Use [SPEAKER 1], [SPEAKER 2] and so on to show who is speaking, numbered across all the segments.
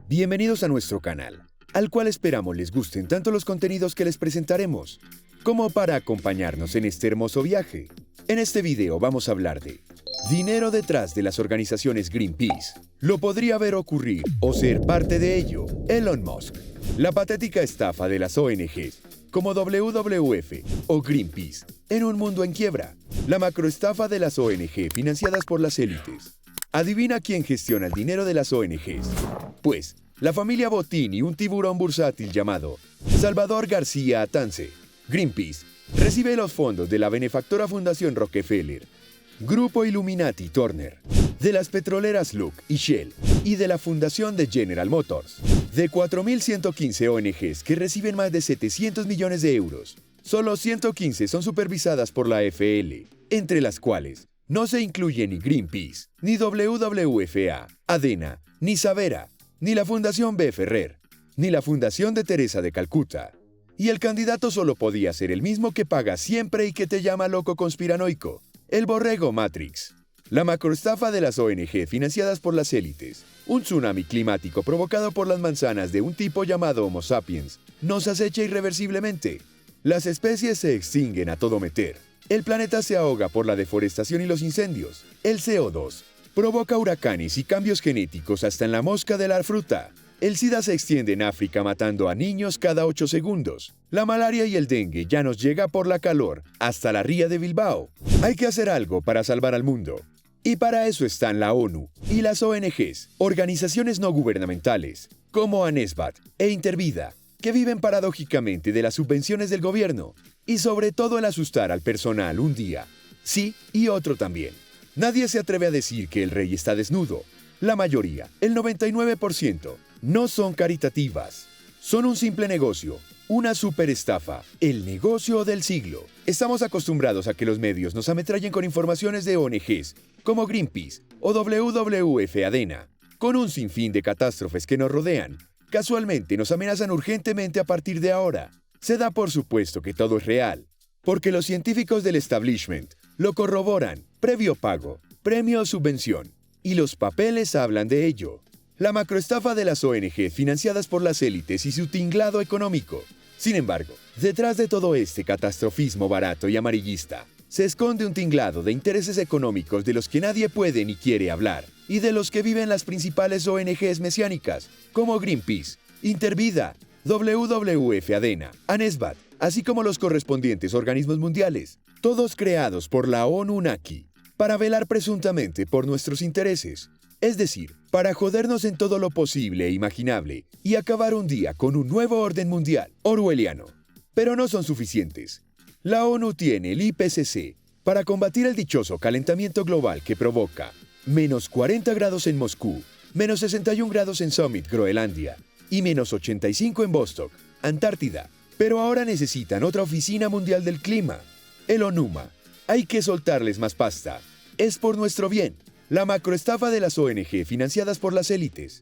[SPEAKER 1] Bienvenidos a nuestro canal, al cual esperamos les gusten tanto los contenidos que les presentaremos, como para acompañarnos en este hermoso viaje. En este video vamos a hablar de dinero detrás de las organizaciones Greenpeace. ¿Lo podría ver ocurrir o ser parte de ello Elon Musk? La patética estafa de las ONGs, como WWF o Greenpeace, en un mundo en quiebra. La macroestafa de las ONG financiadas por las élites. ¿Adivina quién gestiona el dinero de las ONGs? Pues, la familia Botín y un tiburón bursátil llamado Salvador García Atance. Greenpeace recibe los fondos de la benefactora Fundación Rockefeller, Grupo Illuminati Turner, de las petroleras Look y Shell y de la Fundación de General Motors. De 4.115 ONGs que reciben más de 700 millones de euros, solo 115 son supervisadas por la FL, entre las cuales no se incluye ni Greenpeace, ni WWFA, ADENA, ni Savera, ni la Fundación B. Ferrer, ni la Fundación de Teresa de Calcuta. Y el candidato solo podía ser el mismo que paga siempre y que te llama loco conspiranoico, el borrego Matrix. La macroestafa de las ONG financiadas por las élites, un tsunami climático provocado por las manzanas de un tipo llamado Homo sapiens, nos acecha irreversiblemente. Las especies se extinguen a todo meter. El planeta se ahoga por la deforestación y los incendios. El CO2 provoca huracanes y cambios genéticos hasta en la mosca de la fruta. El SIDA se extiende en África matando a niños cada 8 segundos. La malaria y el dengue ya nos llega por la calor hasta la ría de Bilbao. Hay que hacer algo para salvar al mundo. Y para eso están la ONU y las ONGs, organizaciones no gubernamentales, como ANESBAT e Intervida, que viven paradójicamente de las subvenciones del gobierno, y sobre todo el asustar al personal un día, sí y otro también. Nadie se atreve a decir que el rey está desnudo. La mayoría, el 99%, no son caritativas. Son un simple negocio, una superestafa, el negocio del siglo. Estamos acostumbrados a que los medios nos ametrallen con informaciones de ONGs, como Greenpeace o WWF ADENA, con un sinfín de catástrofes que nos rodean. Casualmente nos amenazan urgentemente a partir de ahora. Se da por supuesto que todo es real, porque los científicos del establishment lo corroboran, previo pago, premio o subvención, y los papeles hablan de ello. La macroestafa de las ONG financiadas por las élites y su tinglado económico. Sin embargo, detrás de todo este catastrofismo barato y amarillista, se esconde un tinglado de intereses económicos de los que nadie puede ni quiere hablar, y de los que viven las principales ONGs mesiánicas, como Greenpeace, Intervida, WWF ADENA, ANESBAT, así como los correspondientes organismos mundiales, todos creados por la ONU NACI, para velar presuntamente por nuestros intereses, es decir, para jodernos en todo lo posible e imaginable y acabar un día con un nuevo orden mundial orwelliano. Pero no son suficientes. La ONU tiene el IPCC para combatir el dichoso calentamiento global que provoca menos 40 grados en Moscú, menos 61 grados en Summit, Groenlandia, y menos 85 en Vostok, Antártida. Pero ahora necesitan otra oficina mundial del clima, el ONUMA. Hay que soltarles más pasta. Es por nuestro bien. La macroestafa de las ONG financiadas por las élites.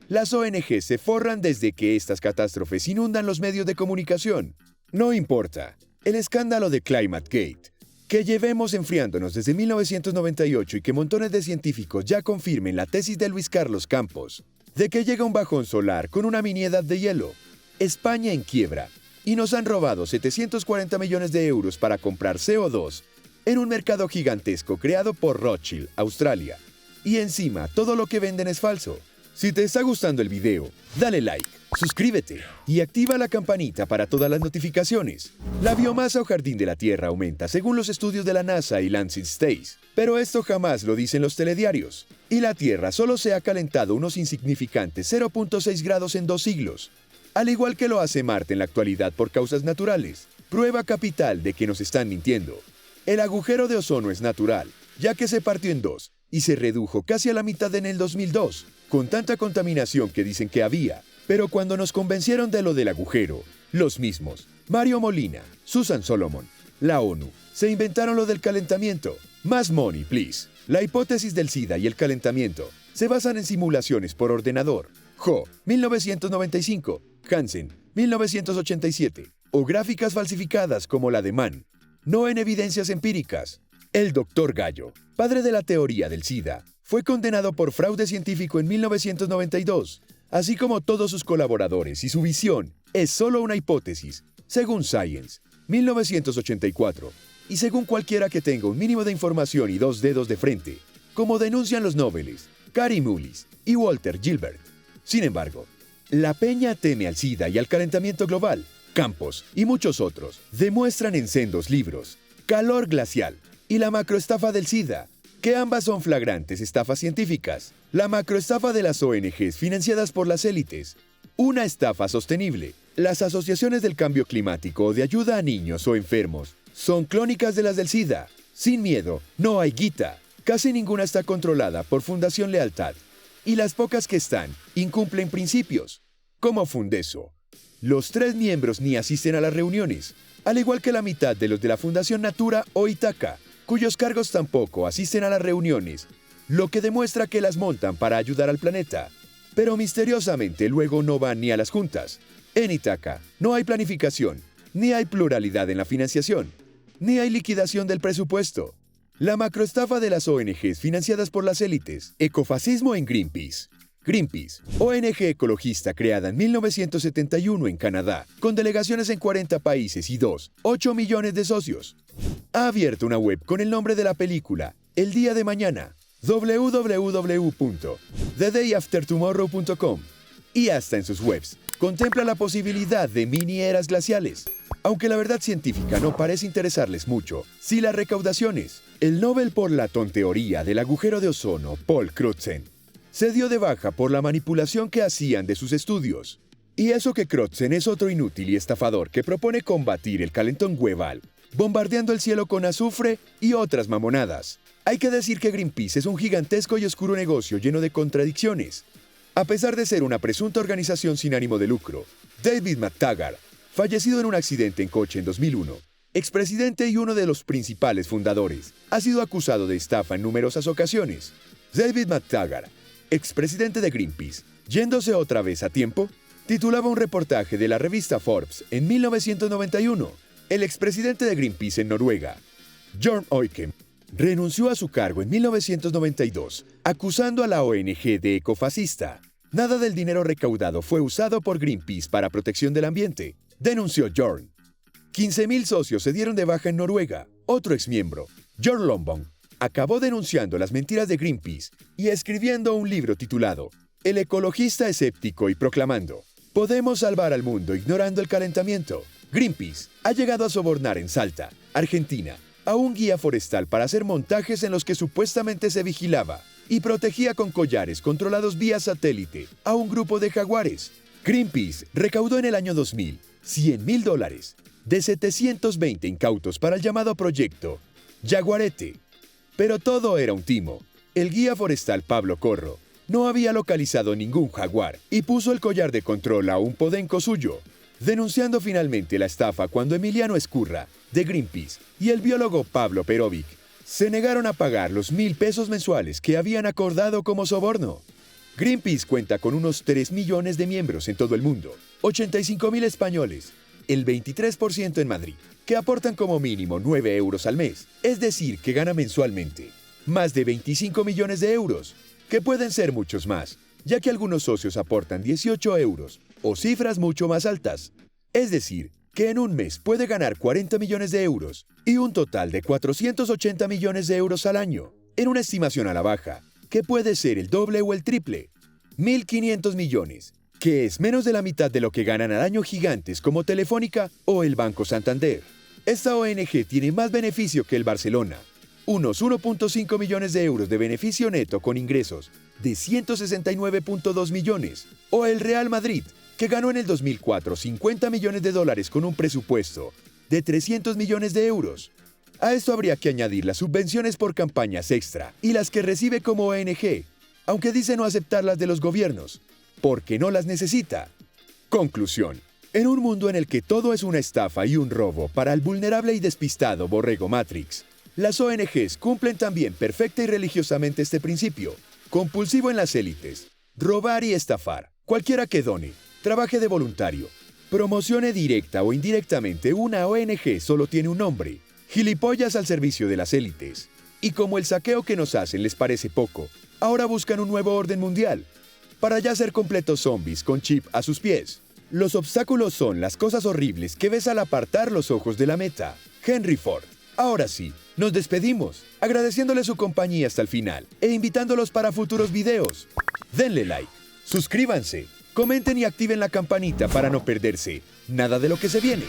[SPEAKER 1] Las ONG se forran desde que estas catástrofes inundan los medios de comunicación. No importa. El escándalo de ClimateGate, que llevemos enfriándonos desde 1998 y que montones de científicos ya confirmen la tesis de Luis Carlos Campos, de que llega un bajón solar con una mini edad de hielo. España en quiebra. Y nos han robado 740 millones de euros para comprar CO2 en un mercado gigantesco creado por Rothschild, Australia. Y encima, todo lo que venden es falso. Si te está gustando el video, dale like, suscríbete y activa la campanita para todas las notificaciones. La biomasa o jardín de la Tierra aumenta según los estudios de la NASA y Lancet Studies, pero esto jamás lo dicen los telediarios. Y la Tierra solo se ha calentado unos insignificantes 0.6 grados en 2 siglos, al igual que lo hace Marte en la actualidad por causas naturales. Prueba capital de que nos están mintiendo. El agujero de ozono es natural, ya que se partió en dos y se redujo casi a la mitad en el 2002, con tanta contaminación que dicen que había. Pero cuando nos convencieron de lo del agujero, los mismos, Mario Molina, Susan Solomon, la ONU, se inventaron lo del calentamiento. Más money, please. La hipótesis del SIDA y el calentamiento se basan en simulaciones por ordenador. Ho, 1995, Hansen, 1987, o gráficas falsificadas como la de Mann, no en evidencias empíricas. El Dr. Gallo, padre de la teoría del SIDA, fue condenado por fraude científico en 1992 así como todos sus colaboradores y su visión, es solo una hipótesis, según Science, 1984, y según cualquiera que tenga un mínimo de información y dos dedos de frente, como denuncian los Nobeles, Kary Mullis y Walter Gilbert. Sin embargo, la peña teme al SIDA y al calentamiento global. Campos y muchos otros demuestran en sendos libros Calor glacial y la macroestafa del SIDA, que ambas son flagrantes estafas científicas. La macroestafa de las ONGs financiadas por las élites. Una estafa sostenible. Las asociaciones del cambio climático o de ayuda a niños o enfermos son clónicas de las del SIDA. Sin miedo, no hay guita. Casi ninguna está controlada por Fundación Lealtad. Y las pocas que están incumplen principios, como Fundeso. Los 3 miembros ni asisten a las reuniones, al igual que la mitad de los de la Fundación Natura o Itaca, cuyos cargos tampoco asisten a las reuniones, lo que demuestra que las montan para ayudar al planeta, pero misteriosamente luego no van ni a las juntas. En Itaca no hay planificación, ni hay pluralidad en la financiación, ni hay liquidación del presupuesto. La macroestafa de las ONGs financiadas por las élites. Ecofascismo en Greenpeace. Greenpeace, ONG ecologista creada en 1971 en Canadá, con delegaciones en 40 países y 8 millones de socios. Ha abierto una web con el nombre de la película, El Día de Mañana, www.thedayaftertomorrow.com, y hasta en sus webs contempla la posibilidad de mini eras glaciales. Aunque la verdad científica no parece interesarles mucho, sí las recaudaciones. El Nobel por la tonteoría del agujero de ozono, Paul Crutzen, se dio de baja por la manipulación que hacían de sus estudios. Y eso que Crutzen es otro inútil y estafador que propone combatir el calentón global, bombardeando el cielo con azufre y otras mamonadas. Hay que decir que Greenpeace es un gigantesco y oscuro negocio lleno de contradicciones. A pesar de ser una presunta organización sin ánimo de lucro, David McTaggart, fallecido en un accidente en coche en 2001, expresidente y uno de los principales fundadores, ha sido acusado de estafa en numerosas ocasiones. David McTaggart, expresidente de Greenpeace, yéndose otra vez a tiempo, titulaba un reportaje de la revista Forbes en 1991. El expresidente de Greenpeace en Noruega, Jørn Øykem, renunció a su cargo en 1992, acusando a la ONG de ecofascista. Nada del dinero recaudado fue usado por Greenpeace para protección del ambiente, denunció Jørn. 15.000 socios se dieron de baja en Noruega. Otro exmiembro, Jørn Lomborg, acabó denunciando las mentiras de Greenpeace y escribiendo un libro titulado El ecologista escéptico y proclamando: podemos salvar al mundo ignorando el calentamiento. Greenpeace ha llegado a sobornar en Salta, Argentina, a un guía forestal para hacer montajes en los que supuestamente se vigilaba y protegía con collares controlados vía satélite a un grupo de jaguares. Greenpeace recaudó en el año 2000 $100.000 de 720 incautos para el llamado proyecto Jaguarete. Pero todo era un timo. El guía forestal Pablo Corro no había localizado ningún jaguar y puso el collar de control a un podenco suyo, denunciando finalmente la estafa cuando Emiliano Escurra, de Greenpeace, y el biólogo Pablo Perovic se negaron a pagar los 1.000 pesos mensuales que habían acordado como soborno. Greenpeace cuenta con unos 3 millones de miembros en todo el mundo, 85.000 españoles, el 23% en Madrid, que aportan como mínimo 9 euros al mes, es decir, que gana mensualmente más de 25 millones de euros, que pueden ser muchos más, ya que algunos socios aportan 18 euros o cifras mucho más altas. Es decir, que en un mes puede ganar 40 millones de euros y un total de 480 millones de euros al año, en una estimación a la baja, que puede ser el doble o el triple. 1.500 millones, que es menos de la mitad de lo que ganan al año gigantes como Telefónica o el Banco Santander. Esta ONG tiene más beneficio que el Barcelona, unos 1.5 millones de euros de beneficio neto con ingresos de 169.2 millones, o el Real Madrid, que ganó en el 2004 $50 millones con un presupuesto de 300 millones de euros. A esto habría que añadir las subvenciones por campañas extra y las que recibe como ONG, aunque dice no aceptar las de los gobiernos, porque no las necesita. Conclusión. En un mundo en el que todo es una estafa y un robo para el vulnerable y despistado borrego Matrix, las ONGs cumplen también perfecta y religiosamente este principio, compulsivo en las élites: robar y estafar. Cualquiera que done, trabaje de voluntario, promocione directa o indirectamente una ONG solo tiene un nombre: gilipollas al servicio de las élites. Y como el saqueo que nos hacen les parece poco, ahora buscan un nuevo orden mundial. para ya ser completos zombies con chip a sus pies. Los obstáculos son las cosas horribles que ves al apartar los ojos de la meta. Henry Ford. Ahora sí, nos despedimos, agradeciéndole su compañía hasta el final e invitándolos para futuros videos. Denle like, suscríbanse, comenten y activen la campanita para no perderse nada de lo que se viene.